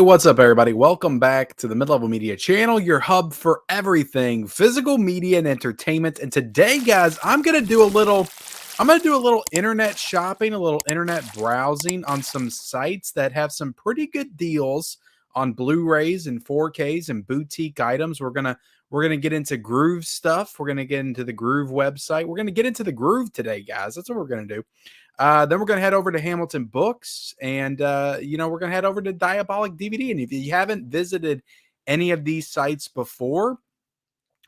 what's up, everybody? Welcome back to the Mid-Level Media channel, your hub for everything physical media and entertainment. And today, guys, I'm gonna do a little internet shopping, a little internet browsing on some sites that have some pretty good deals on Blu-rays and 4Ks and boutique items. We're gonna get into Gruv stuff. We're gonna get into the Gruv website. We're gonna get into the Gruv today, guys. That's what we're gonna do. Then we're going to head over to Hamilton Books, and we're going to head over to Diabolik DVD. And if you haven't visited any of these sites before,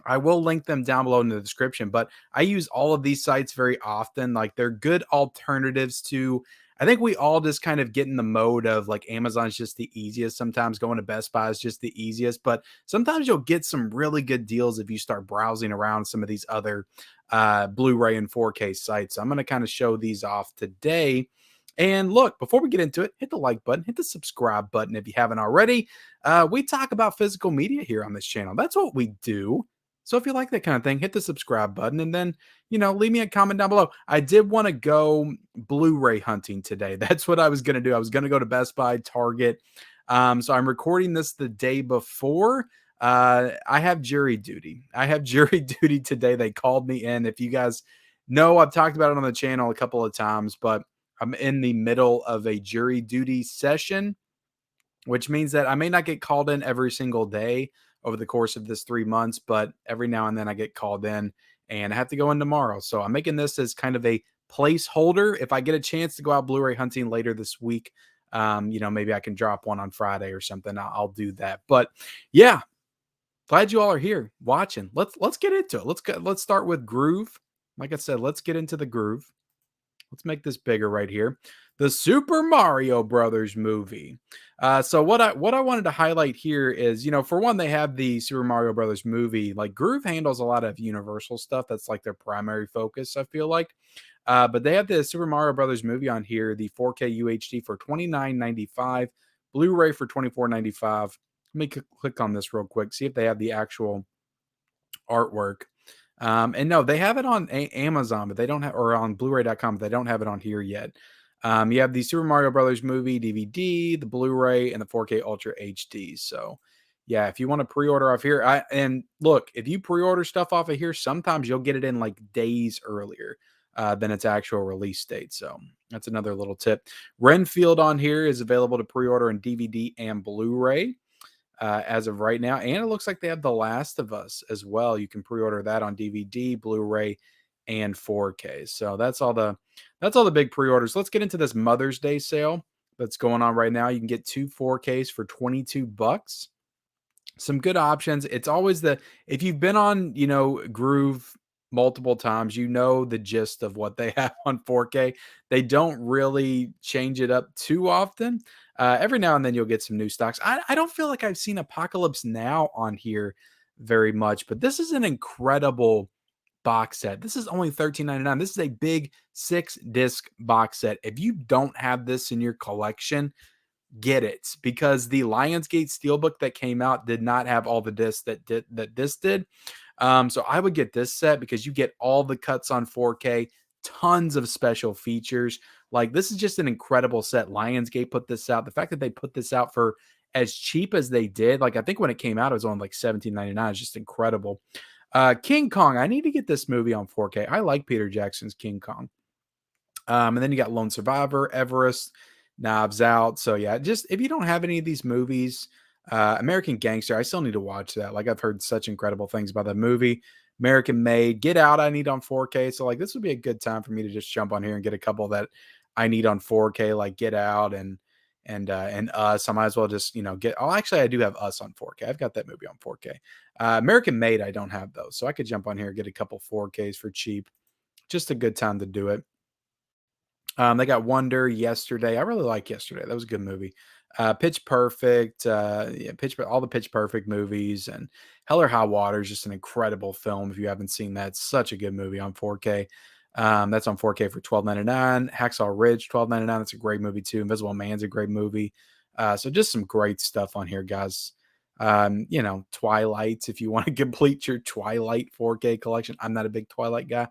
I will link them down below in the description. But I use all of these sites very often. Like, they're good alternatives to. I think we all just kind of get in the mode of like Amazon's just the easiest. Sometimes going to Best Buy is just the easiest, but sometimes you'll get some really good deals if you start browsing around some of these other Blu-ray and 4K sites. So I'm going to kind of show these off today. And look, before we get into it, hit the like button, hit the subscribe button if you haven't already. We talk about physical media here on this channel. That's what we do. So if you like that kind of thing, hit the subscribe button and then, leave me a comment down below. I did want to go Blu-ray hunting today. That's what I was going to do. I was going to go to Best Buy, Target. So I'm recording this the day before. I have jury duty. I have jury duty today. They called me in. If you guys know, I've talked about it on the channel a couple of times, but I'm in the middle of a jury duty session, which means that I may not get called in every single day over the course of this 3 months, but every now and then I get called in and I have to go in tomorrow. So I'm making this as kind of a placeholder. If I get a chance to go out Blu-ray hunting later this week, maybe I can drop one on Friday or something. I'll do that. But yeah, glad you all are here watching. Let's get into it. Let's start with Gruv. Like I said, let's get into the Gruv. Let's make this bigger right here. The Super Mario Brothers movie. So what I wanted to highlight here is, for one, they have the Super Mario Brothers movie. Like, Gruv handles a lot of Universal stuff. That's like their primary focus, I feel like. But they have the Super Mario Brothers movie on here, the 4K UHD for $29.95, Blu-ray for $24.95. Let me click on this real quick, see if they have the actual artwork. And no, they have it on Amazon, but they don't have, or on Blu-ray.com, but they don't have it on here yet. You have the Super Mario Brothers movie DVD, the Blu-ray, and the 4K Ultra HD. So, yeah, if you want to pre-order off here, and look, if you pre-order stuff off of here, sometimes you'll get it in like days earlier than its actual release date. So that's another little tip. Renfield on here is available to pre-order in DVD and Blu-ray. As of right now. And it looks like they have The Last of Us as well. You can pre-order that on DVD, Blu-ray, and 4K. So that's all the big pre-orders. Let's get into this Mother's Day sale that's going on right now. You can get 2 4Ks for $22. Some good options. It's always if you've been on, Gruv multiple times, the gist of what they have on 4K. They don't really change it up too often. Every now and then you'll get some new stocks. I don't feel like I've seen Apocalypse Now on here very much, but this is an incredible box set. This is only $13.99. This is a big 6-disc box set. If you don't have this in your collection, get it, because the Lionsgate Steelbook that came out did not have all the discs that this did. So I would get this set because you get all the cuts on 4K, tons of special features. Like, this is just an incredible set. Lionsgate put this out. The fact that they put this out for as cheap as they did, like, I think when it came out, it was on like $17.99. It's just incredible. King Kong. I need to get this movie on 4K. I like Peter Jackson's King Kong. And then you got Lone Survivor, Everest, Knives Out. So yeah, just if you don't have any of these movies, American Gangster, I still need to watch that. Like, I've heard such incredible things about that movie. American Made, Get Out, I need on 4K. So like, this would be a good time for me to just jump on here and get a couple that I need on 4K, like Get Out and Us. I might as well just, get. Oh, actually, I do have Us on 4K. I've got that movie on 4K. American Made, I don't have those, so I could jump on here and get a couple 4Ks for cheap. Just a good time to do it. They got Wonder, Yesterday. I really like Yesterday. That was a good movie. Pitch Perfect, all the Pitch Perfect movies, and Hell or High Water is just an incredible film. If you haven't seen that, it's such a good movie on 4K. That's on 4K for $12.99. Hacksaw Ridge, $12.99. That's a great movie too. Invisible Man's a great movie. So just some great stuff on here, guys. Twilight, if you want to complete your Twilight 4K collection. I'm not a big Twilight guy.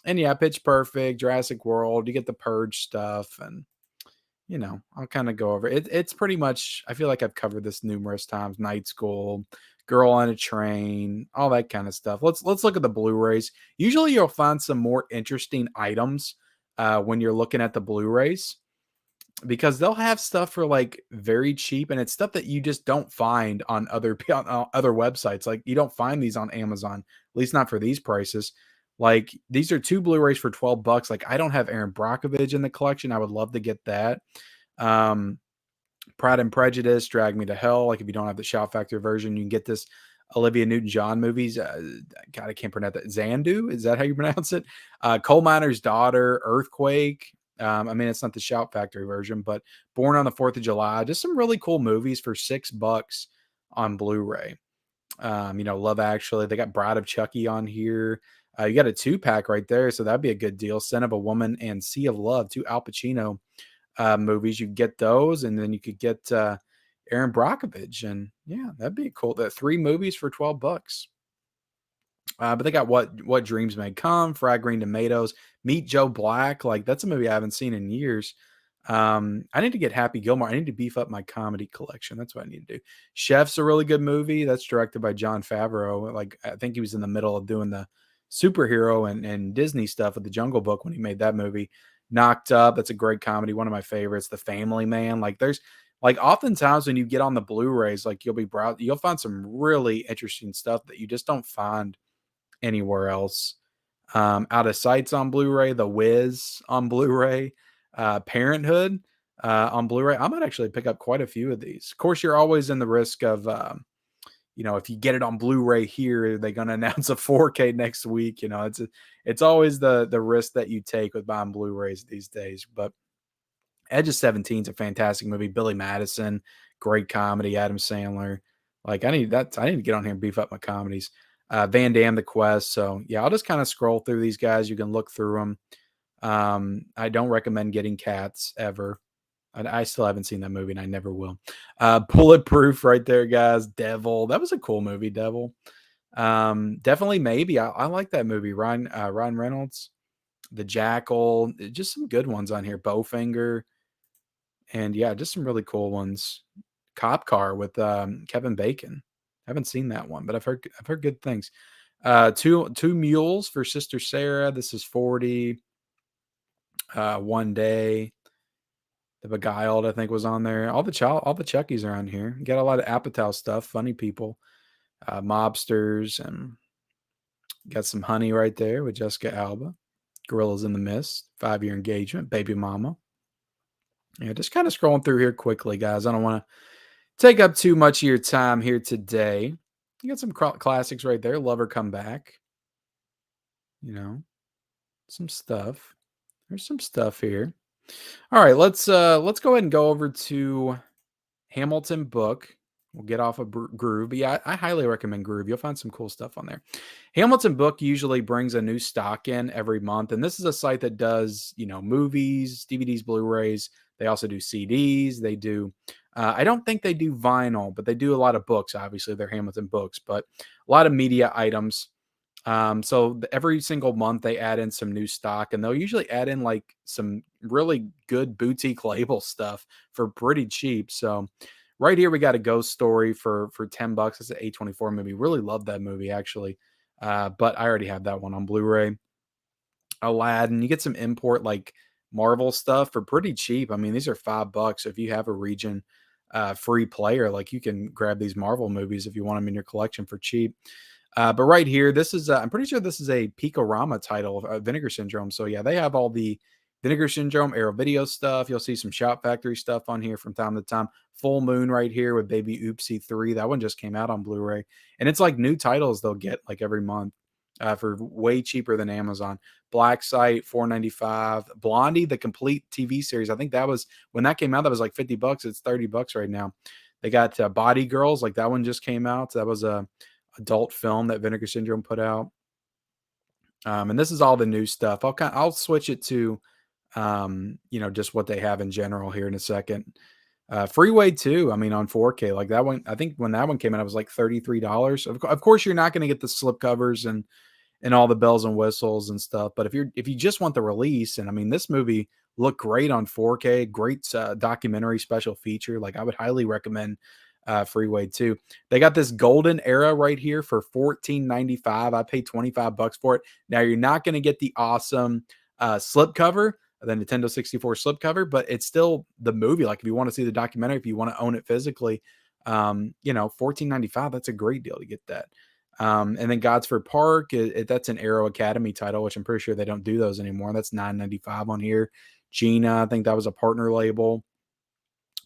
And yeah, Pitch Perfect, Jurassic World, you get the Purge stuff, and I'll kind of go over it. It's pretty much, I feel like I've covered this numerous times. Night School, Girl on a Train, all that kind of stuff. Let's look at the Blu-rays. Usually you'll find some more interesting items when you're looking at the Blu-rays, because they'll have stuff for like very cheap, and it's stuff that you just don't find on on other websites. Like you don't find these on Amazon, at least not for these prices. Like these are two Blu-rays for $12. Like I don't have Aaron Brockovich in the collection. I would love to get that. Um, Pride and Prejudice, Drag Me to Hell. Like if you don't have the Shout Factory version, you can get this Olivia Newton-John movies. God, I can't pronounce that. Xandu, is that how you pronounce it? Coal Miner's Daughter, Earthquake. I mean, it's not the Shout Factory version, but Born on the 4th of July. Just some really cool movies for $6 on Blu-ray. Love Actually. They got Bride of Chucky on here. You got a 2-pack right there, so that'd be a good deal. Scent of a Woman and Sea of Love, 2 Al Pacino movies. You get those, and then you could get Aaron Brockovich, and yeah, that'd be cool. The 3 movies for $12. But they got what Dreams May Come, Fried Green Tomatoes, Meet Joe Black. Like that's a movie I haven't seen in years. I need to get Happy Gilmore. I need to beef up my comedy collection. That's what I need to do. Chef's a really good movie. That's directed by Jon Favreau. Like I think he was in the middle of doing the superhero and Disney stuff with the Jungle Book when he made that movie. Knocked Up. That's a great comedy. One of my favorites. The Family Man. Like there's like oftentimes when you get on the Blu-rays, like you'll find some really interesting stuff that you just don't find anywhere else. Out of Sight's on Blu-ray, The Wiz on Blu-ray, Parenthood on Blu-ray. I might actually pick up quite a few of these. Of course, you're always in the risk of, if you get it on Blu-ray here, they're going to announce a 4K next week. It's always the risk that you take with buying Blu-rays these days. But Edge of 17 is a fantastic movie. Billy Madison, great comedy. Adam Sandler. Like I need to get on here and beef up my comedies. Van Damme, The Quest. So yeah, I'll just kind of scroll through these guys. You can look through them. I don't recommend getting Cats ever. I still haven't seen that movie and I never will. Bulletproof right there, guys. Devil. That was a cool movie, Devil. Definitely Maybe. I like that movie. Ryan Reynolds. The Jackal. Just some good ones on here. Bowfinger. And yeah, just some really cool ones. Cop Car with Kevin Bacon. Haven't seen that one, but I've heard good things. Two Mules for Sister Sarah. This is 40. One Day. The Beguiled, I think, was on there. All the Chuckies are on here. You got a lot of Apatow stuff. Funny People, Mobsters, and got some Honey right there with Jessica Alba. Gorillas in the Mist, 5-Year Engagement, Baby Mama. Yeah, just kind of scrolling through here quickly, guys. I don't want to take up too much of your time here today. You got some classics right there. Lover Come Back. Some stuff. There's some stuff here. All right, let's go ahead and go over to Hamilton Book. We'll get off of Gruv. But yeah, I highly recommend Gruv. You'll find some cool stuff on there. Hamilton Book usually brings a new stock in every month. And this is a site that does, movies, DVDs, Blu-rays. They also do CDs. They do, I don't think they do vinyl, but they do a lot of books. Obviously, they're Hamilton Books, but a lot of media items. So every single month they add in some new stock, and they'll usually add in like some really good boutique label stuff for pretty cheap. So right here, we got a Ghost Story for $10. It's an A24 movie. Really love that movie, actually. But I already have that one on Blu-ray. Aladdin, you get some import like Marvel stuff for pretty cheap. I mean, these are $5. So if you have a region free player, like you can grab these Marvel movies if you want them in your collection for cheap. But right here, this is, I'm pretty sure this is a Picorama title of Vinegar Syndrome. So yeah, they have all the Vinegar Syndrome, Arrow Video stuff. You'll see some Shout Factory stuff on here from time to time. Full Moon right here with Baby Oopsie 3. That one just came out on Blu-ray. And it's like new titles they'll get like every month for way cheaper than Amazon. Black Site, $4.95. Blondie, the complete TV series. I think that was, when that came out, that was like $50. It's $30 right now. They got Body Girls. Like that one just came out. So that was a adult film that Vinegar Syndrome put out. And this is all the new stuff. I'll switch it to just what they have in general here in a second. Freeway 2, I mean, on 4K, like that one, I think when that one came out, it was like $33. Of course, you're not going to get the slip covers and all the bells and whistles and stuff. But if you just want the release, and I mean, this movie look great on 4K. Great documentary special feature. Like I would highly recommend Freeway 2. They got this golden era right here for $14.95. I paid $25 for it. Now you're not going to get the awesome slipcover, the Nintendo 64 slipcover, but it's still the movie. Like if you want to see the documentary, if you want to own it physically, $14.95. That's a great deal to get that. And then Godsford Park, that's an Arrow Academy title, which I'm pretty sure they don't do those anymore. That's $9.95 on here. Gina, I think that was a partner label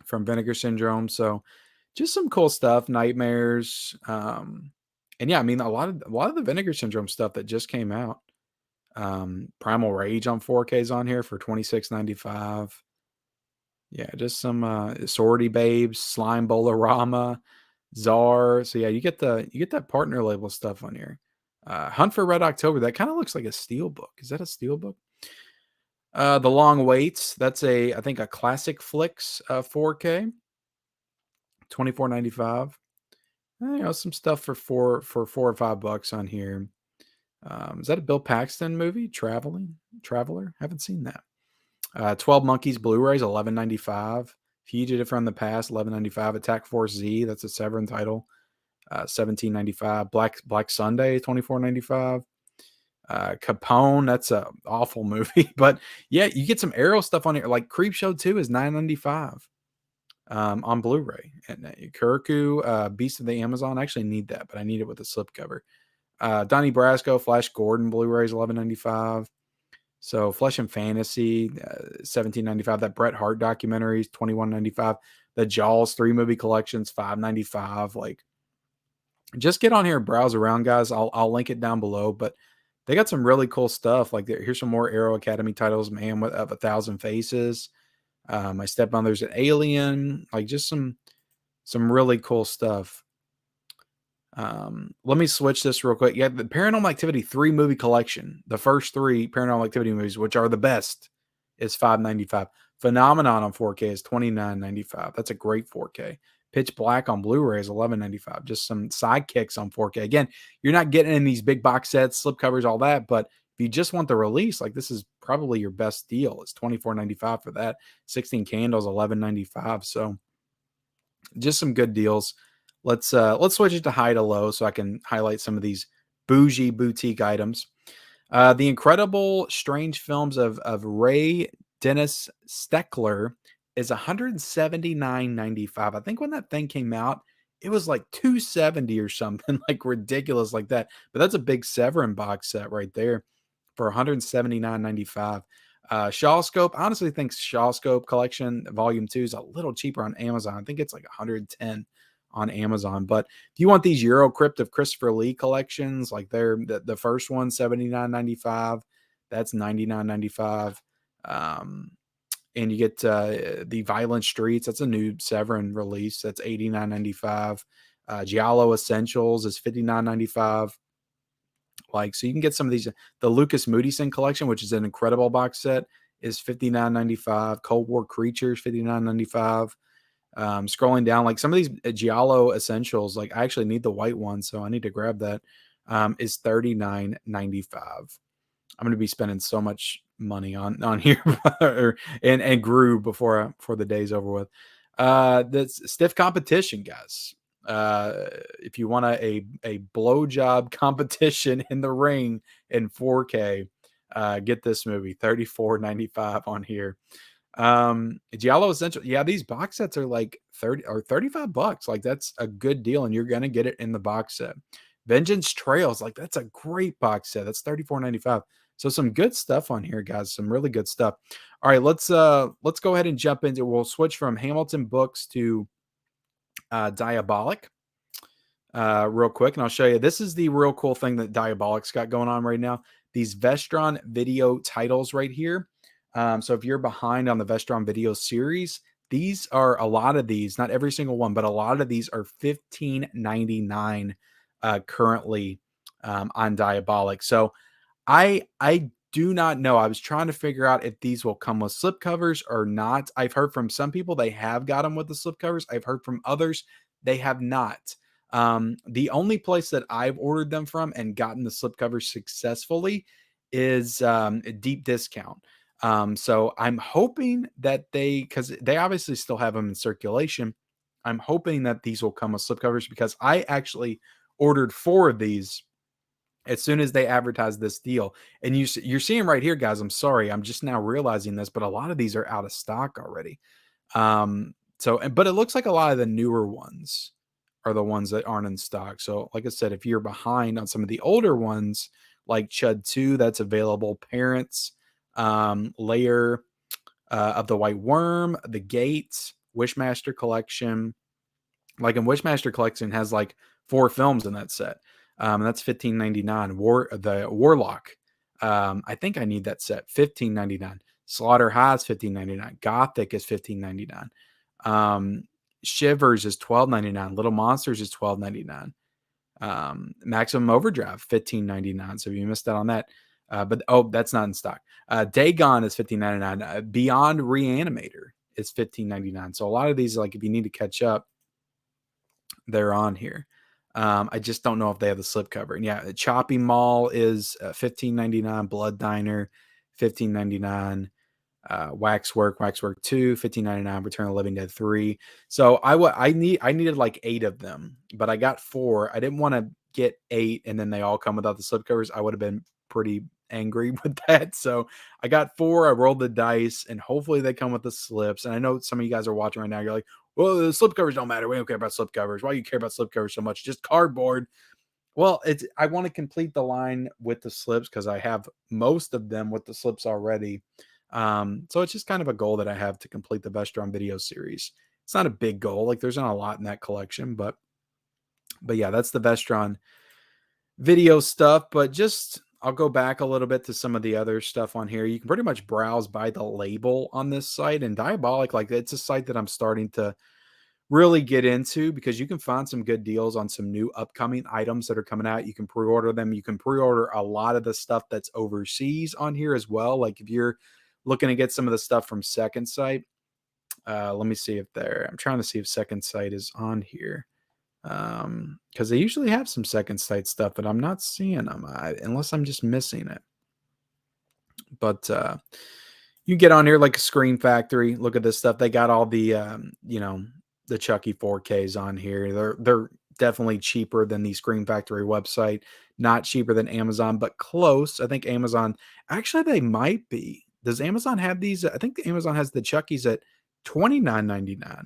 from Vinegar Syndrome. So just some cool stuff. Nightmares. And yeah, I mean a lot of the Vinegar Syndrome stuff that just came out. Primal Rage on 4K is on here for $26.95. Yeah, just some sorority babes, slime bolorama, Czar. So yeah, you get that partner label stuff on here. Hunt for Red October. That kind of looks like a steel book. Is that a steel book? The Long Waits. That's I think a classic flicks 4K. $24.95. Some stuff for $4 or $5 on here. Is that a Bill Paxton movie? Traveler? Haven't seen that. 12 Monkeys Blu-rays, $11.95. Fugitive from the Past, $11.95. Attack Force Z, that's a Severin title, $17.95. Black Sunday, $24.95. Capone, that's a awful movie, but yeah, you get some Arrow stuff on here. Like Creepshow 2 is $9.95 on Blu-ray. And Kuriku, Beast of the Amazon, I actually need that, but I need it with a slipcover. Donnie Brasco, Flash Gordon Blu-rays, $11.95. So Flesh and Fantasy, $17.95. That Bret Hart documentary is $21.95. The Jaws 3-movie collections, $5.95. Like, just get on here and browse around, guys. I'll link it down below. But they got some really cool stuff. Like, here's some more Arrow Academy titles. Man of a Thousand Faces. My Stepmother's an Alien. Like, just some really cool stuff. Let me switch this real quick. Yeah, the Paranormal Activity 3 movie collection, the first 3 Paranormal Activity movies, which are the best, is $5.95. Phenomenon on 4K is $29.95. That's a great 4K. Pitch Black on Blu-ray is $11.95. Just some sidekicks on 4K. Again, you're not getting in these big box sets, slipcovers, all that, but if you just want the release, like this is probably your best deal. It's $24.95 for that. 16 Candles, $11.95. So just some good deals. Let's switch it to high to low so I can highlight some of these bougie boutique items. The Incredible Strange Films of Ray Dennis Steckler is $179.95. I think when that thing came out, it was like $270 or something, like ridiculous like that. But that's a big Severin box set right there for $179.95. Shawscope, I honestly think Shawscope Collection Volume 2 is a little cheaper on Amazon. I think it's like $110 on Amazon. But if you want these Eurocrypt of Christopher Lee collections, like they're the first one, $79.95. That's $99.95. And you get the Violent Streets. That's a new Severin release. That's $89.95. Giallo Essentials is $59.95. Like, so you can get some of these. The Lucas Moodysson collection, which is an incredible box set, is $59.95. Cold War Creatures, $59.95. Scrolling down, like some of these Giallo Essentials, like I actually need the white one, so I need to grab that. Is $39.95. I'm going to be spending so much money on here and Gruv before the day's over with. That's stiff competition, guys. If you want a blowjob competition in the ring in 4K, get this movie, $34.95 on here. Giallo Essential. Yeah, these box sets are like 30 or $35. Like that's a good deal, and you're gonna get it in the box set. Vengeance Trails, like that's a great box set. That's $34.95. So some good stuff on here, guys. Some really good stuff. All right, let's go ahead and jump into. We'll switch from Hamilton Books to Diabolik real quick, and I'll show you. This is the real cool thing that Diabolik's got going on right now. These Vestron video titles right here. So if you're behind on the Vestron video series, these are a lot of these, not every single one, but a lot of these are $15.99 currently on Diabolik. So I do not know. I was trying to figure out if these will come with slipcovers or not. I've heard from some people they have got them with the slipcovers. I've heard from others they have not. The only place that I've ordered them from and gotten the slipcovers successfully is Deep Discount. So I'm hoping that because they obviously still have them in circulation. I'm hoping that these will come with slipcovers because I actually ordered 4 of these as soon as they advertised this deal. And you're seeing right here, guys. I'm sorry, I'm just now realizing this, but a lot of these are out of stock already. But it looks like a lot of the newer ones are the ones that aren't in stock. So, like I said, if you're behind on some of the older ones, like Chud 2, that's available. Parents, Layer of the White Worm, The Gates, Wishmaster Collection. Like in Wishmaster Collection has like 4 films in that set. That's $15.99. The Warlock. I think I need that set. $15.99. Slaughter High's $15.99. Gothic is $15.99. Shivers is $12.99. Little Monsters is $12.99. Maximum Overdrive $15.99. So if you missed out on that, that's not in stock. Dagon is $15.99. Beyond Reanimator is $15.99. So a lot of these, like if you need to catch up, they're on here. I just don't know if they have the slipcover. And yeah, Choppy Mall is $15.99. Blood Diner $15.99. Waxwork 2 $15.99. Return of the Living Dead 3. So I needed like 8 of them, but I got 4. I didn't want to get 8 and then they all come without the slipcovers. I would have been pretty angry with that. So I got 4. I rolled the dice and hopefully they come with the slips. And I know some of you guys are watching right now, you're like, well, the slipcovers don't matter, we don't care about slipcovers. Why do you care about slipcovers so much? Just cardboard. Well, I want to complete the line with the slips because I have most of them with the slips already. So it's just kind of a goal that I have to complete the Vestron video series. It's not a big goal. Like there's not a lot in that collection, but yeah, that's the Vestron video stuff. But just, I'll go back a little bit to some of the other stuff on here. You can pretty much browse by the label on this site, and Diabolik, like it's a site that I'm starting to really get into because you can find some good deals on some new upcoming items that are coming out. You can pre-order them. You can pre-order a lot of the stuff that's overseas on here as well. Like if you're looking to get some of the stuff from Second Sight, let me see if I'm trying to see if Second Sight is on here. Because they usually have some Second Sight stuff, but I'm not seeing them unless I'm just missing it. But you get on here like a Screen Factory. Look at this stuff. They got all the the Chucky 4Ks on here. They're definitely cheaper than the Screen Factory website. Not cheaper than Amazon, but close. I think Amazon, actually they might be. Does Amazon have these? I think Amazon has the Chuckies at $29.99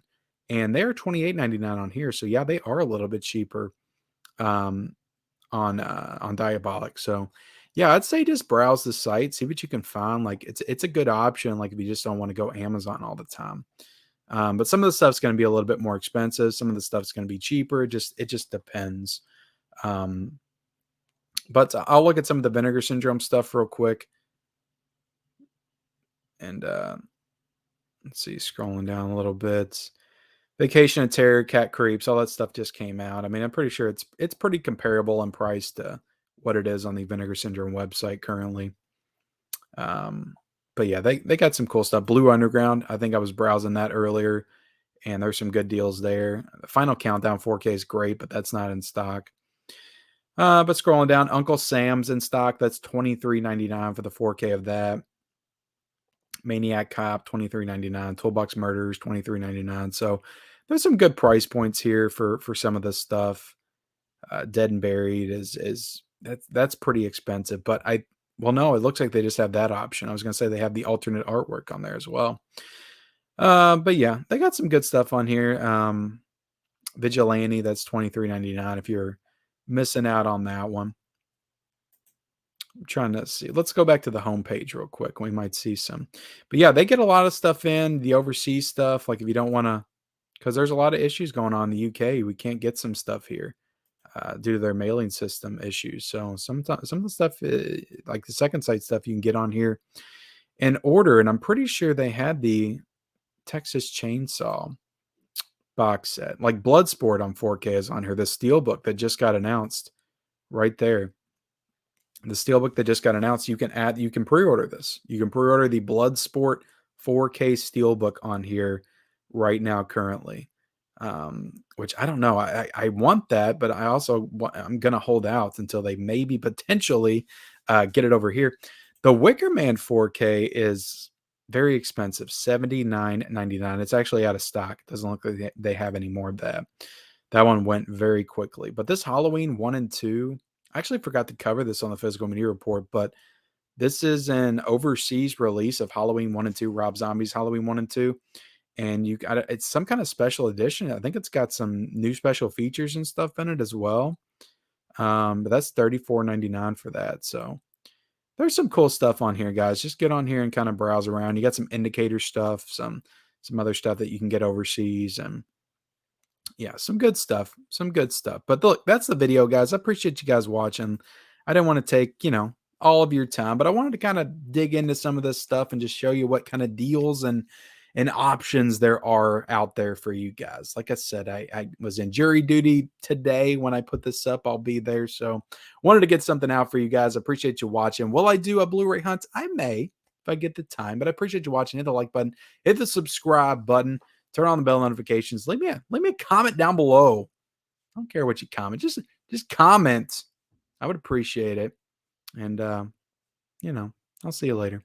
and they're $28.99 on here. So yeah, they are a little bit cheaper on Diabolik. So yeah, I'd say just browse the site, see what you can find. Like it's a good option. Like if you just don't want to go Amazon all the time. But some of the stuff's going to be a little bit more expensive. Some of the stuff's going to be cheaper. It just depends. But I'll look at some of the Vinegar Syndrome stuff real quick. And let's see, scrolling down a little bit. Vacation of Terror, Cat Creeps, all that stuff just came out. I mean, I'm pretty sure it's pretty comparable in price to what it is on the Vinegar Syndrome website currently. But yeah, they got some cool stuff. Blue Underground, I think I was browsing that earlier, and there's some good deals there. The Final Countdown 4K is great, but that's not in stock. But scrolling down, Uncle Sam's in stock. That's $23.99 for the 4K of that. Maniac Cop, $23.99. Toolbox Murders, $23.99. So there's some good price points here for some of this stuff. Dead and Buried that's pretty expensive, but no, it looks like they just have that option. I was gonna say they have the alternate artwork on there as well. But yeah, they got some good stuff on here. Vigilante, that's $23.99 if you're missing out on that one. I'm trying to see. Let's go back to the homepage real quick. We might see some. But yeah, they get a lot of stuff in, the overseas stuff. Like if you don't want to, because there's a lot of issues going on in the UK. We can't get some stuff here due to their mailing system issues. So some of the stuff, like the Second Sight stuff, you can get on here and order. And I'm pretty sure they had the Texas Chainsaw box set. Like Bloodsport on 4K is on here. The Steelbook that just got announced right there. The Steelbook that just got announced, you can pre-order this. You can pre-order the Bloodsport 4K Steelbook on here right now currently. Which I don't know. I want that, but I'm going to hold out until they maybe potentially get it over here. The Wicker Man 4K is very expensive, $79.99. It's actually out of stock. It doesn't look like they have any more of that. That one went very quickly. But this Halloween 1 and 2, I actually forgot to cover this on the physical media report, but this is an overseas release of Halloween 1 and 2, Rob Zombie's Halloween 1 and 2. And you got it's some kind of special edition. I think it's got some new special features and stuff in it as well. But that's $34.99 for that. So there's some cool stuff on here, guys. Just get on here and kind of browse around. You got some indicator stuff, some other stuff that you can get overseas, and yeah, some good stuff. Some good stuff. But look, that's the video, guys. I appreciate you guys watching. I didn't want to take, all of your time, but I wanted to kind of dig into some of this stuff and just show you what kind of deals and options there are out there for you guys. Like I said, I was in jury duty today when I put this up. I'll be there. So wanted to get something out for you guys. I appreciate you watching. Will I do a Blu-ray hunt? I may if I get the time, but I appreciate you watching. Hit the like button, hit the subscribe button, turn on the bell notifications. Leave me a comment down below. I don't care what you comment. Just comment. I would appreciate it. And I'll see you later.